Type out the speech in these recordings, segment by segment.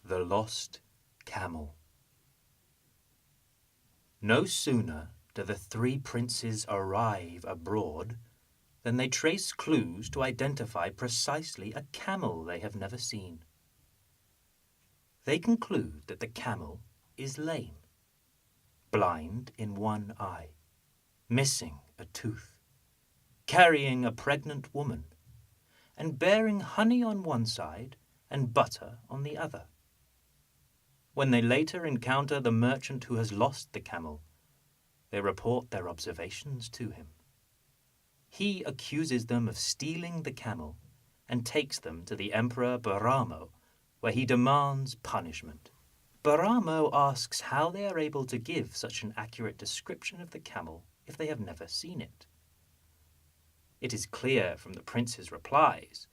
The Lost Camel. No sooner do the three princes arrive abroad than they trace clues to identify precisely a camel they have never seen. They conclude that the camel is lame, blind in one eye, missing a tooth, carrying a pregnant woman, and bearing honey on one side and butter on the other. When they later encounter the merchant who has lost the camel, they report their observations to him. He accuses them of stealing the camel and takes them to the Emperor Beramo, where he demands punishment. Beramo asks how they are able to give such an accurate description of the camel if they have never seen it. It is clear from the prince's replies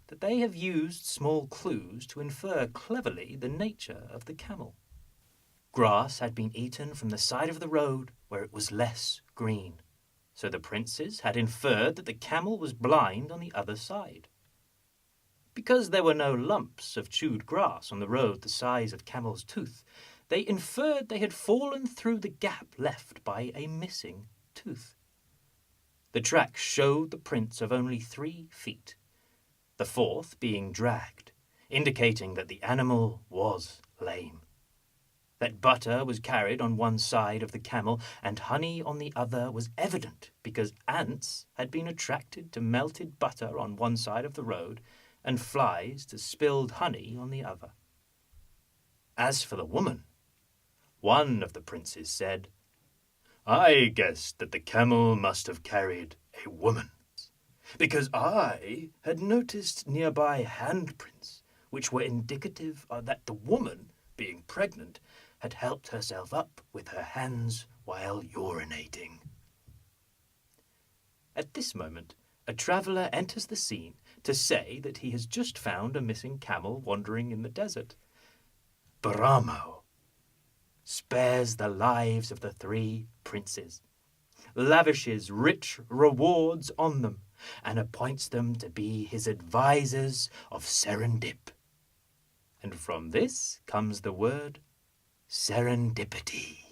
that they have used small clues to infer cleverly the nature of the camel. Grass had been eaten from the side of the road where it was less green, so the princes had inferred that the camel was blind on the other side. Because there were no lumps of chewed grass on the road the size of camel's tooth, they inferred they had fallen through the gap left by a missing tooth. The tracks showed the prints of only 3 feet, the 4th being dragged, indicating that the animal was lame. That butter was carried on one side of the camel and honey on the other was evident because ants had been attracted to melted butter on one side of the road and flies to spilled honey on the other. As for the woman, one of the princes said, "I guessed that the camel must have carried a woman, because I had noticed nearby handprints which were indicative that the woman, being pregnant, had helped herself up with her hands while urinating." At this moment, a traveller enters the scene to say that he has just found a missing camel wandering in the desert. Beramo spares the lives of the 3 princes, lavishes rich rewards on them, and appoints them to be his advisors of serendip. And from this comes the word serendipity.